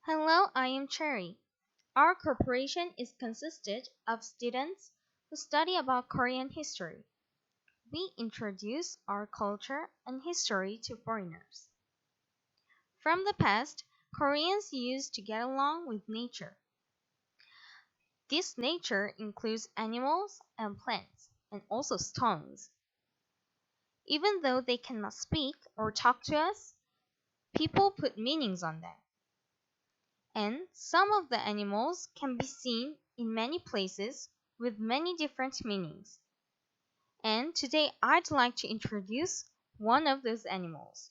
Hello, I am Cherry. Our corporation is consisted of students who study about Korean history. We introduce our culture and history to foreigners. From the past, Koreans used to get along with nature. This nature includes animals and plants, and also stones. Even though they cannot speak or talk to us, people put meanings on them. And some of the animals can be seen in many places with many different meanings. And today I'd like to introduce one of those animals.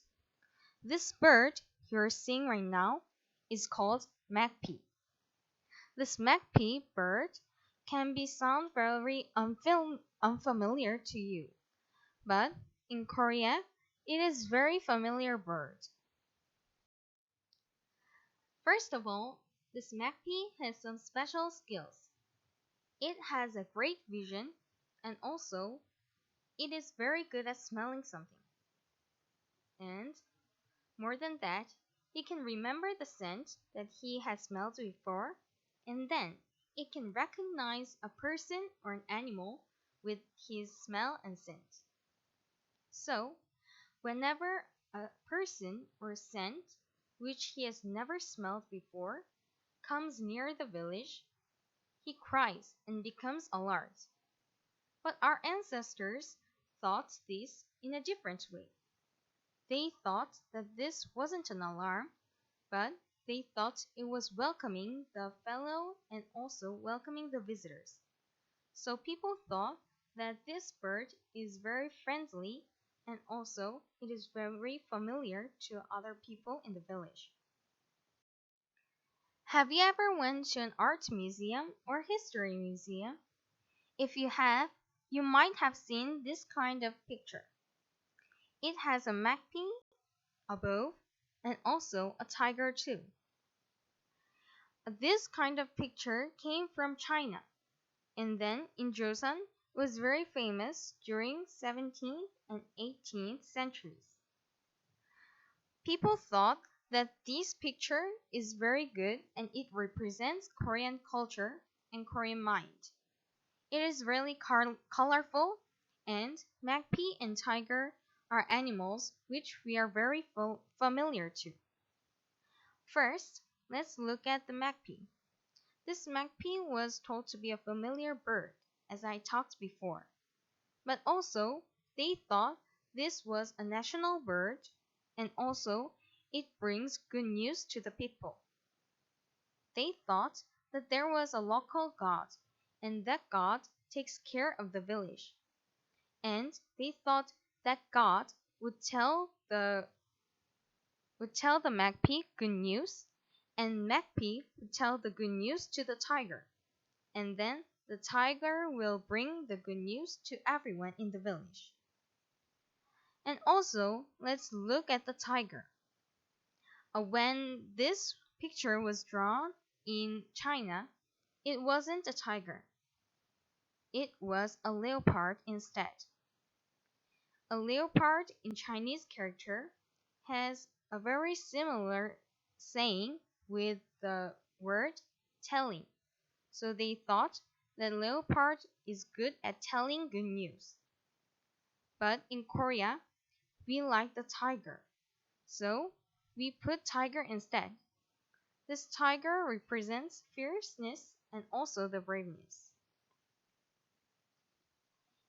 This bird you're seeing right now is called magpie. This magpie bird can be sound very unfamiliar to you, but in Korea it is very familiar bird. First of all, this magpie has some special skills. It has a great vision and also it is very good at smelling something. And more than that, he can remember the scent that he has smelled before, and then it can recognize a person or an animal with his smell and scent. So, whenever a person or scent which he has never smelled before comes near the village, he cries and becomes alarmed. But our ancestors thought this in a different way. They thought that this wasn't an alarm, but they thought it was welcoming the fellow and also welcoming the visitors. So people thought that this bird is very friendly and also it is very familiar to other people in the village. Have you ever went to an art museum or history museum? If you have, you might have seen this kind of picture. It has a magpie above and also a tiger too. This kind of picture came from China and then in Joseon was very famous during 17th and 18th centuries. People thought that this picture is very good and it represents Korean culture and Korean mind. It is really colorful and magpie and tiger are animals which we are very familiar to. First, let's look at the magpie. This magpie was told to be a familiar bird, as I talked before. But also, they thought this was a national bird, and also it brings good news to the people. They thought that there was a local god, and that god takes care of the village. And they thought that god would tell the magpie good news, and magpie would tell the good news to the tiger, and then the tiger will bring the good news to everyone in the village. And also, let's look at the tiger. When this picture was drawn in China, it wasn't a tiger. It was a leopard instead. A leopard in Chinese character has a very similar saying with the word telling. So they thought that leopard is good at telling good news. But in Korea, we like the tiger. So we put tiger instead. This tiger represents fierceness and also the braveness.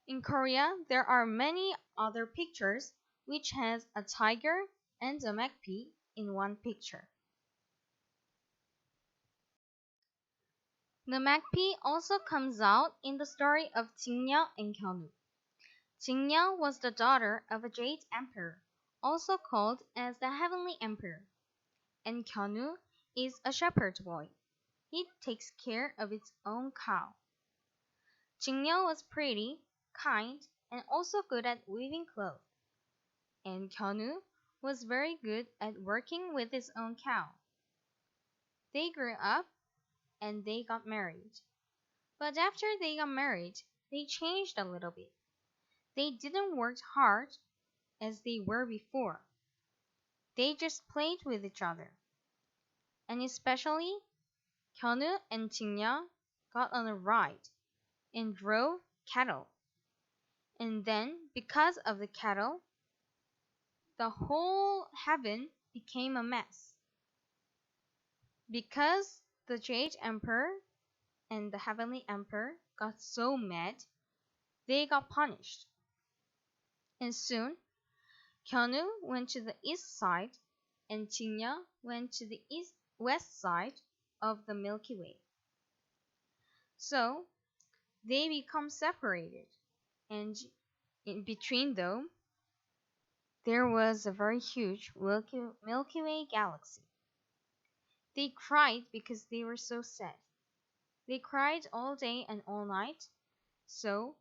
In Korea, there are many other pictures which has a tiger and a magpie in one picture. The magpie also comes out in the story of Jingnya and Kyonu. Jingnya was the daughter of a Jade Emperor, also called as the Heavenly Emperor, and Kyonu is a shepherd boy. He takes care of its own cow. Jingnya was pretty, kind, and also good at weaving clothes, and Kyonu was very good at working with his own cow. They grew up and they got married. But after they got married, they changed a little bit. They didn't work hard as they were before. They just played with each other. and especially Kyonu and Jingya got on a ride and drove cattle. And then, because of the cattle, the whole heaven became a mess. Because the Jade Emperor and the Heavenly Emperor got so mad, they got punished. And soon, Kyonu went to the east side and Jingya went to the west side of the Milky Way. So they become separated, and in between them there was a very huge Milky Way galaxy. They cried because they were so sad. They cried all day and all night. So,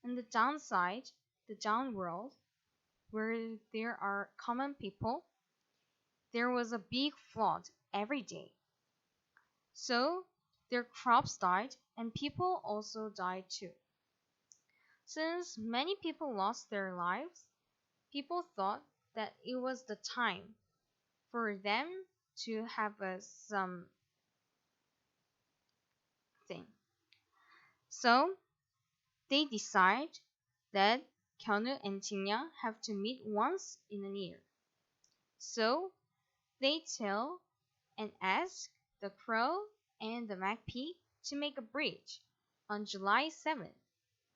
in the downside, the down world, where there are common people, there was a big flood every day. So, their crops died and people also died too. Since many people lost their lives, people thought that it was the time for them to have some thing. So they decide that Kyonu and Jingya have to meet once in a year. So they tell and ask the crow and the magpie to make a bridge on July 7th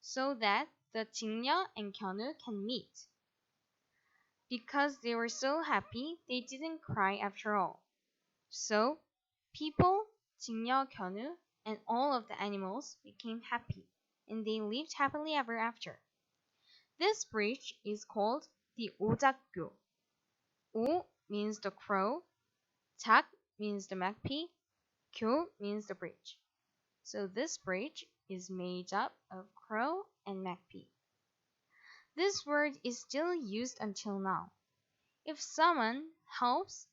so that the Jingya and Kyonu can meet. Because they were so happy, they didn't cry after all. So people, Jingya, Kyonu, and all of the animals became happy, and they lived happily ever after. This bridge is called the Ojakgyo. O means the crow, Jak means the magpie, Kyo means the bridge. So this bridge is made up of crow and magpie. This word is still used until now. If someone helps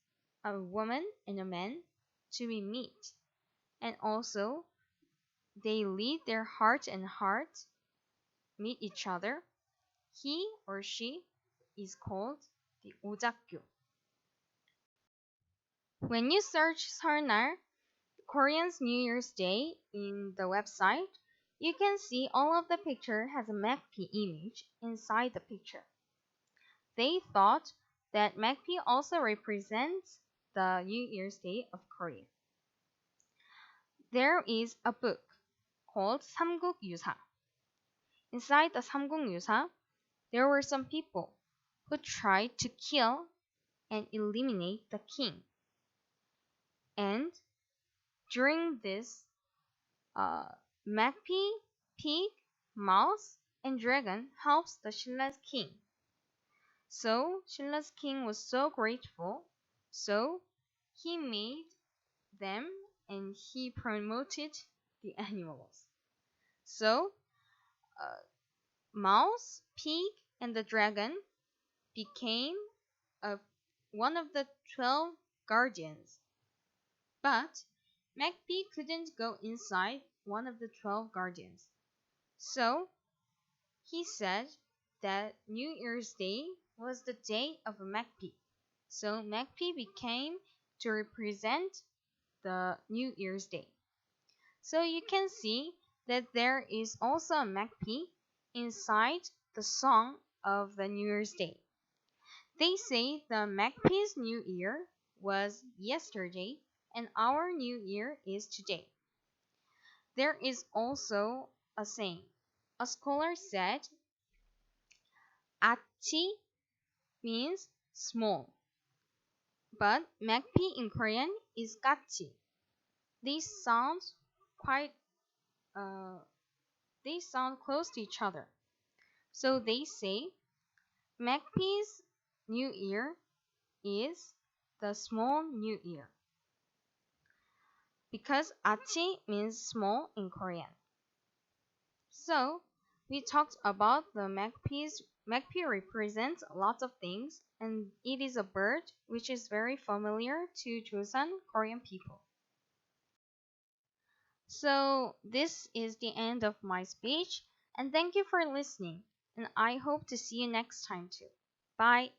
a woman and a man to be meet, and also they lead their heart and heart meet each other, he or she is called the 오작교. When you search 설날, Korean's New Year's Day in the website, you can see all of the picture has a magpie image inside the picture. They thought that magpie also represents the New Year's Day of Korea. There is a book called 삼국유사. Inside the 삼국유사, there were some people who tried to kill and eliminate the king. And during this, magpie, pig, mouse, and dragon helps the Shinra's king. So Shinra's king was so grateful, so he made them and he promoted the animals. So mouse, pig, and the dragon became one of the 12 guardians. But magpie couldn't go inside one of the 12 guardians. So he said that New Year's Day was the day of a magpie. So magpie became to represent the New Year's Day. So you can see that there is also a magpie inside the song of the New Year's Day. They say the magpie's New Year was yesterday and our New Year is today. There is also a saying. A scholar said, "Achi" means small, but magpie in Korean is "gachi." These sound quite they sound close to each other. So they say magpie's New Year is the small New Year because achi means small in Korean. So we talked about the magpies. Magpie represents lots of things and it is a bird which is very familiar to Joseon Korean people. So this is the end of my speech and thank you for listening and I hope to see you next time too. Bye.